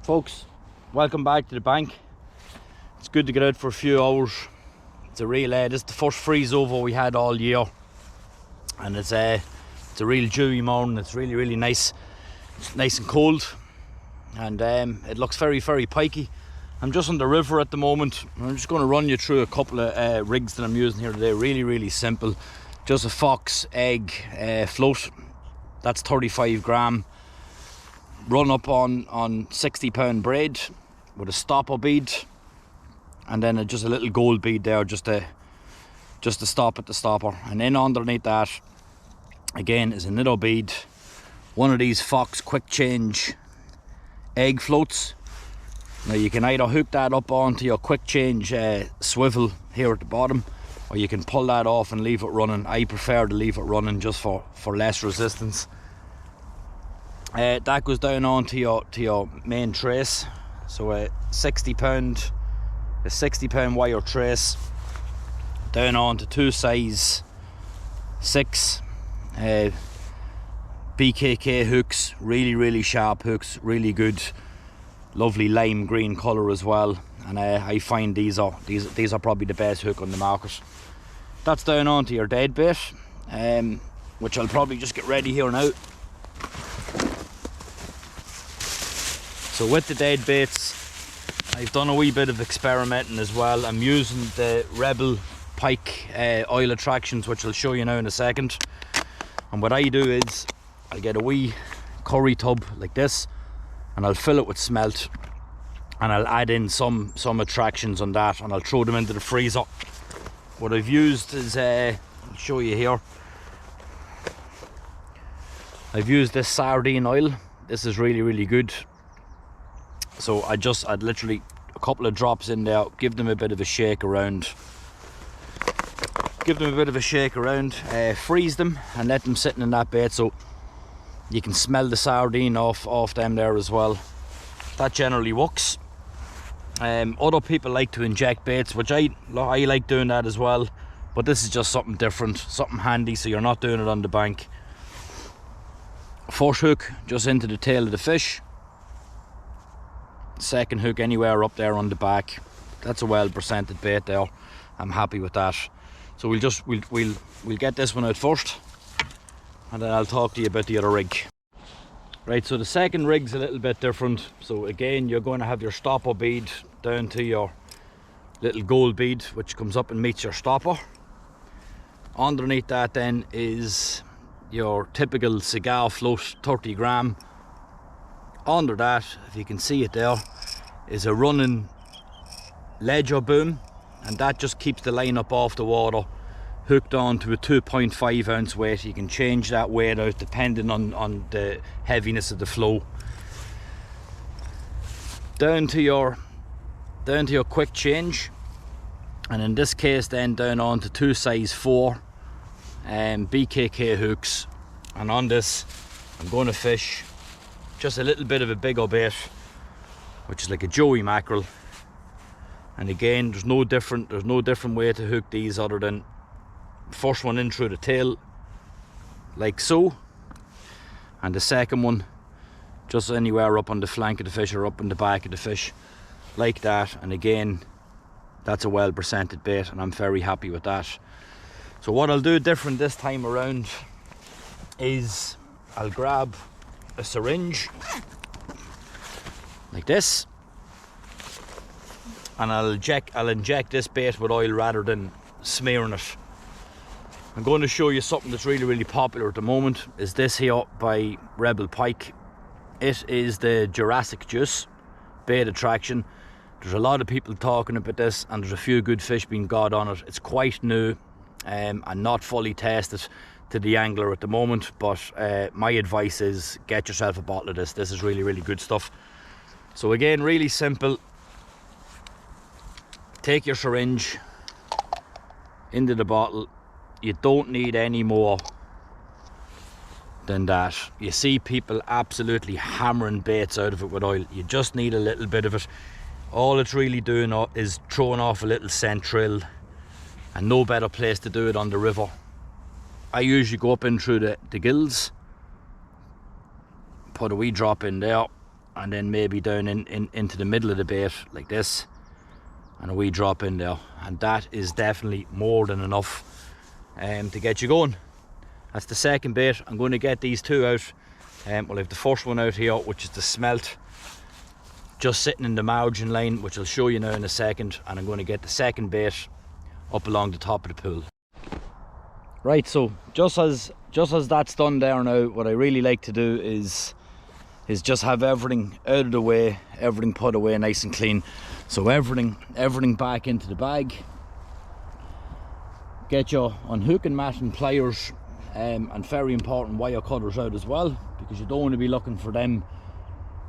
Folks, welcome back to the bank. It's good to get out for a few hours. It's a real this is the first freeze over we had all year, and it's a real dewy morning. It's really nice. It's nice and cold, and it looks very pikey. I'm just on the river at the moment. I'm just going to run you through a couple of rigs that I'm using here today. Really simple. Just a fox egg float. That's 35 gram. Run up on 60-pound braid with a stopper bead, and then just a little gold bead there just to stop at the stopper. And then underneath that again is another bead, one of these Fox quick change egg floats. Now you can either hook that up onto your quick change swivel here at the bottom, or you can pull that off and leave it running. I prefer to leave it running just for less resistance. That goes down onto your main trace. So a 60-pound wire trace down onto two size 6 BKK hooks. Really sharp hooks, really good, lovely lime green color as well. And I find these are probably the best hook on the market. That's down onto your dead bait, which I'll probably just get ready here now. So with the dead baits, I've done a wee bit of experimenting as well. I'm using the Rebel Pike oil attractions, which I'll show you now in a second. And what I do is I'll get a wee curry tub like this, and I'll fill it with smelt, and I'll add in some attractions on that, and I'll throw them into the freezer. What I've used is I'll show you here. I've used this sardine oil. This is really good. So I'd literally a couple of drops in there, give them a bit of a shake around, freeze them and let them sit in that bait, so you can smell the sardine off them there as well. That generally works. Other people like to inject baits, which I like doing that as well, but this is just something different, something handy, so you're not doing it on the bank. First hook just into the tail of the fish. Second hook anywhere up there on the back. That's a well presented bait there. I'm happy with that. So we'll get this one out first, and then I'll talk to you about the other rig. Right, so the second rig's a little bit different. So again, you're going to have your stopper bead down to your little gold bead, which comes up and meets your stopper. Underneath that then is your typical cigar float, 30 gram. Under that, if you can see it there, is a running ledger boom, and that just keeps the line up off the water, hooked onto a 2.5 ounce weight. You can change that weight out depending on the heaviness of the flow. Down to your quick change, and in this case then down onto two size 4 BKK hooks. And on this I'm going to fish just a little bit of a bigger bait, which is like a joey mackerel. And again, there's no different way to hook these other than first one in through the tail like so, and the second one just anywhere up on the flank of the fish or up in the back of the fish like that. And again, that's a well presented bait, and I'm very happy with that. So what I'll do different this time around is I'll grab a syringe like this, and I'll inject this bait with oil rather than smearing it. I'm going to show you something that's really popular at the moment. Is this here by Rebel Pike. It is the Jurassic Juice bait attraction. There's a lot of people talking about this, and there's a few good fish being got on it. It's quite new and not fully tested to the angler at the moment, but my advice is get yourself a bottle of this. This is really good stuff. So again, really simple. Take your syringe into the bottle. You don't need any more than that. You see people absolutely hammering baits out of it with oil. You just need a little bit of it. All it's really doing is throwing off a little scent trail, and no better place to do it on the river. I usually go up in through the gills, put a wee drop in there, and then maybe down into the middle of the bait like this, and a wee drop in there, and that is definitely more than enough to get you going. That's the second bait. I'm going to get these two out. We'll have the first one out here, which is the smelt, just sitting in the margin line, which I'll show you now in a second, and I'm going to get the second bait up along the top of the pool. Right, so just as that's done there now, what I really like to do is just have everything out of the way, everything put away nice and clean. So everything back into the bag. Get your unhooking mat and pliers, and very important, wire cutters out as well, because you don't want to be looking for them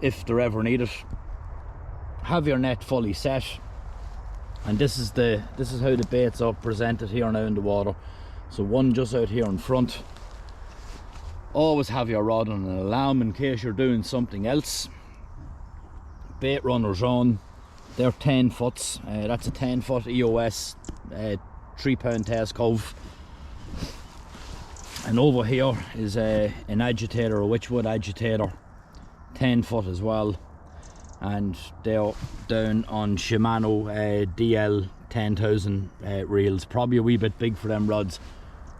if they're ever needed. Have your net fully set, and this is how the baits are presented here now in the water. So one just out here in front. Always have your rod on an alarm in case you're doing something else. Bait runners on. They're 10 foots. That's a 10 foot EOS 3-pound test cove. And over here is an agitator, a witchwood agitator, 10 foot as well. And they're down on Shimano DL 10,000 reels. Probably a wee bit big for them rods,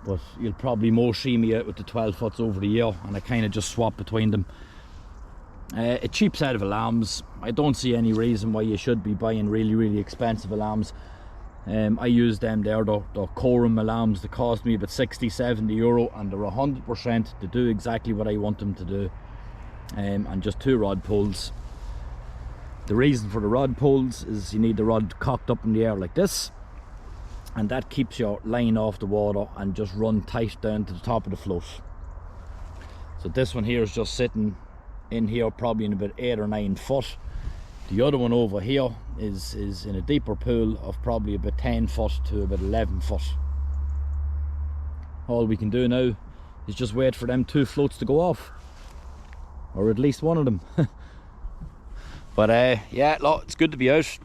but you'll probably more see me out with the 12 foots over the year, and I kind of just swap between them. A cheap set of alarms. I don't see any reason why you should be buying really expensive alarms. I use them there, they're Quorum alarms. They cost me about 60-70 euro, and they're 100% to do exactly what I want them to do. And just 2 rod pulls. The reason for the rod pulls is you need the rod cocked up in the air like this, and that keeps your line off the water and just run tight down to the top of the float. So this one here is just sitting in here probably in about 8 or 9 foot. The other one over here is in a deeper pool of probably about 10 foot to about 11 foot. All we can do now is just wait for them 2 floats to go off, or at least one of them. But yeah, look, it's good to be out.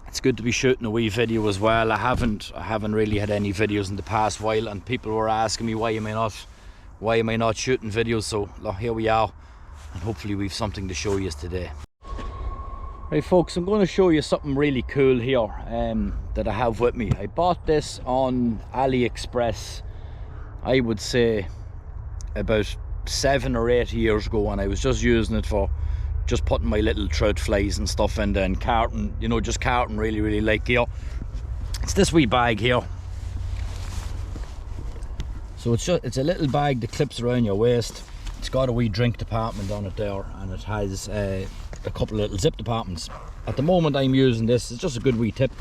It's good to be shooting a wee video as well. I haven't really had any videos in the past while, and people were asking me why am I not shooting videos. So look, here we are, and hopefully we've something to show you today. Right folks, I'm going to show you something really cool here that I have with me. I bought this on AliExpress, I would say about 7 or 8 years ago, and I was just using it for just putting my little trout flies and stuff in there, and carting, you know, just carting really light gear. It's this wee bag here. So it's a little bag that clips around your waist. It's got a wee drink department on it there, and it has a couple of little zip departments. At the moment I'm using this, it's just a good wee tip.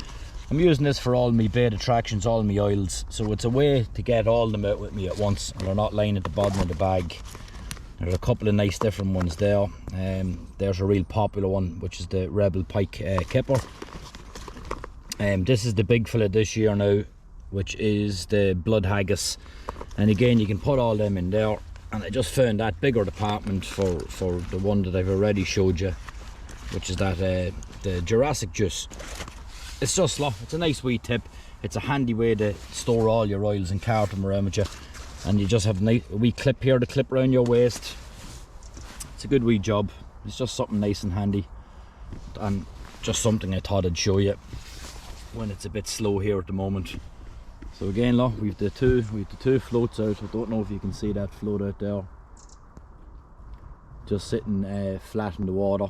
I'm using this for all my bait attractions, all my oils. So it's a way to get all of them out with me at once, and they're not lying at the bottom of the bag. There's a couple of nice different ones there. There's a real popular one, which is the Rebel Pike kipper. This is the big fella this year now, which is the Blood Haggis. And again, you can put all them in there. And I just found that bigger department for the one that I've already showed you, which is that the Jurassic Juice. It's just, look, it's a nice wee tip. It's a handy way to store all your oils and cart them around with you. And you just have a wee clip here to clip around your waist. It's a good wee job. It's just something nice and handy, and just something I thought I'd show you when it's a bit slow here at the moment. So again, look, we've the two floats out. I don't know if you can see that float out there, just sitting flat in the water.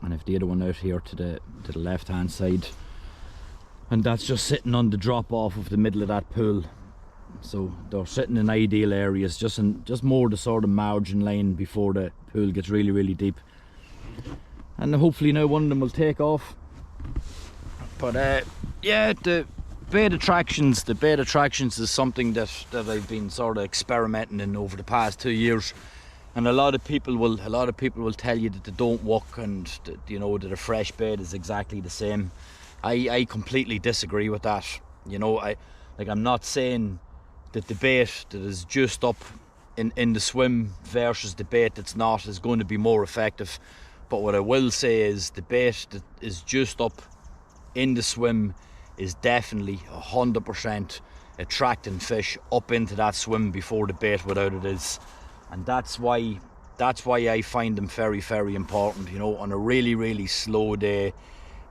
And if the other one out here to the left hand side, and that's just sitting on the drop off of the middle of that pool. So they're sitting in ideal areas, just more the sort of margin line before the pool gets really deep. And hopefully now one of them will take off. But yeah, the bait attractions is something that I've been sort of experimenting in over the past 2 years. And a lot of people will tell you that they don't work, and that, you know, that a fresh bait is exactly the same. I completely disagree with that. You know, I'm not saying that the bait that is juiced up in the swim versus the bait that's not is going to be more effective. But what I will say is the bait that is juiced up in the swim is definitely 100% attracting fish up into that swim before the bait without it is. And that's why that's why I find them very, very important. You know, on a really, really slow day,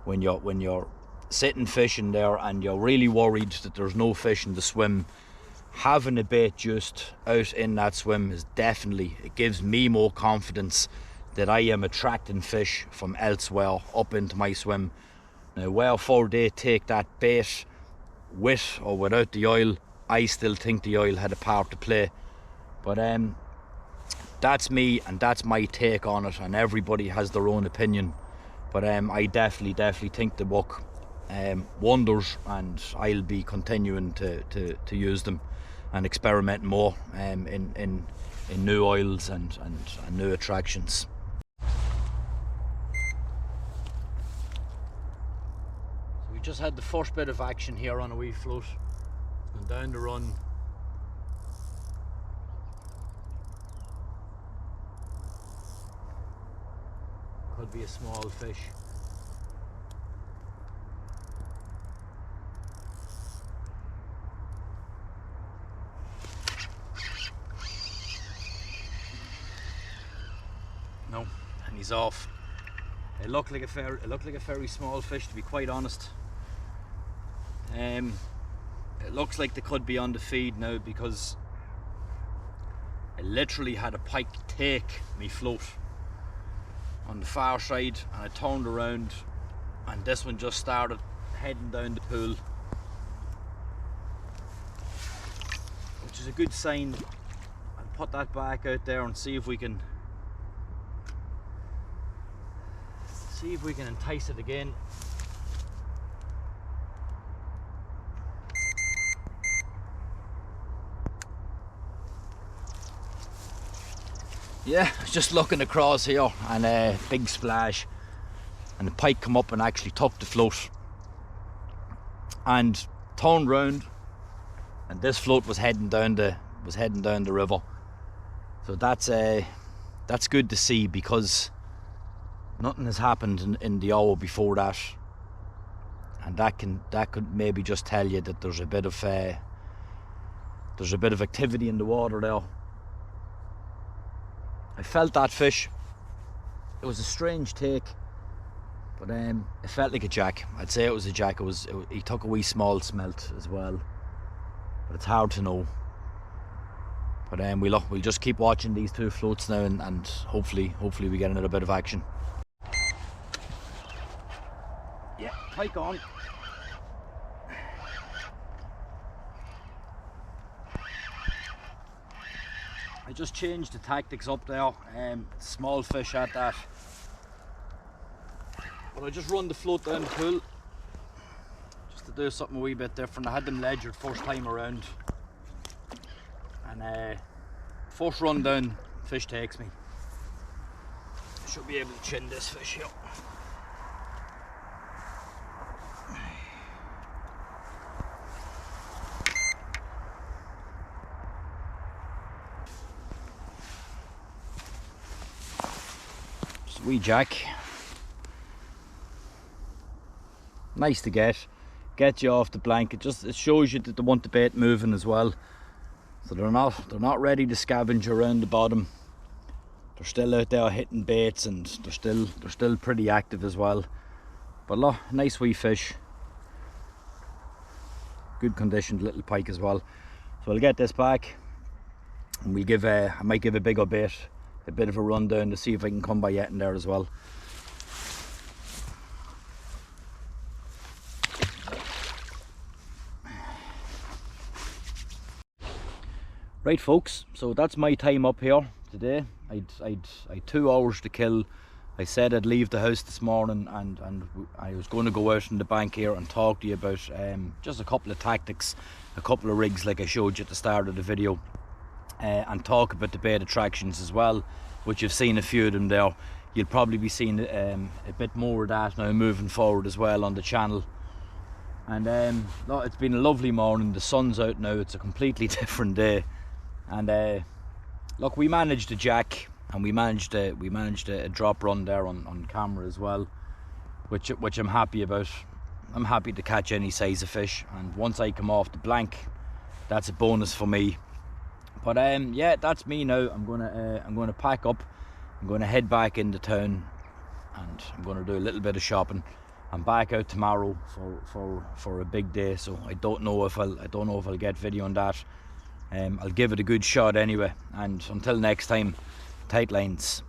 when you're sitting fishing there and you're really worried that there's no fish in the swim, having a bait just out in that swim is definitely, it gives me more confidence that I am attracting fish from elsewhere up into my swim. Now, wherefore they take that bait with or without the oil, I still think the oil had a part to play. But that's me and that's my take on it, and everybody has their own opinion. But I definitely think they work wonders, and I'll be continuing to use them and experiment more in new oils and new attractions. So we just had the first bit of action here on a wee float. It's gone down the run. Could be a small fish. No, and he's off. It looked like a very small fish, to be quite honest. It looks like they could be on the feed now, because I literally had a pike take me float on the far side, and I turned around and this one just started heading down the pool, which is a good sign. I'll put that back out there and see if we can entice it again. Yeah, I was just looking across here, and a big splash, and the pike come up and actually took the float and turned round, and this float was heading down the river. So that's good to see, because nothing has happened in the hour before that, and that could maybe just tell you that there's a bit of activity in the water there. I felt that fish. It was a strange take, but it felt like a jack. I'd say it was a jack. He took a wee small smelt as well, but it's hard to know. But we'll just keep watching these two floats now, and hopefully we get another bit of action. Yeah, pike on. I just changed the tactics up there. Small fish at that, but I just run the float down the pool just to do something a wee bit different. I had them ledgered first time around, and first run down, fish takes me. I should be able to chin this fish here. Wee jack, nice to get you off the blanket. It shows you that they want the bait moving as well, so they're not ready to scavenge around the bottom. They're still out there hitting baits, and they're still pretty active as well. But look, nice wee fish, good conditioned little pike as well. So I'll get this back, and we'll I might give a bigger bait a bit of a run down to see if I can come by yet in there as well. Right folks, so that's my time up here today. I'd 2 hours to kill. I said I'd leave the house this morning, and I was going to go out on the bank here and talk to you about just a couple of tactics, a couple of rigs like I showed you at the start of the video. And talk about the bait attractions as well, which you've seen a few of them there. You'll probably be seeing a bit more of that now moving forward as well on the channel. And look, it's been a lovely morning. The sun's out now. It's a completely different day. And look, we managed a jack, and we managed a drop run there on camera as well, which I'm happy about. I'm happy to catch any size of fish, and once I come off the blank, that's a bonus for me. But yeah, that's me now. I'm gonna pack up. I'm gonna head back into town, and I'm gonna do a little bit of shopping. I'm back out tomorrow for a big day, so I don't know if I'll get video on that. I'll give it a good shot anyway. And until next time, tight lines.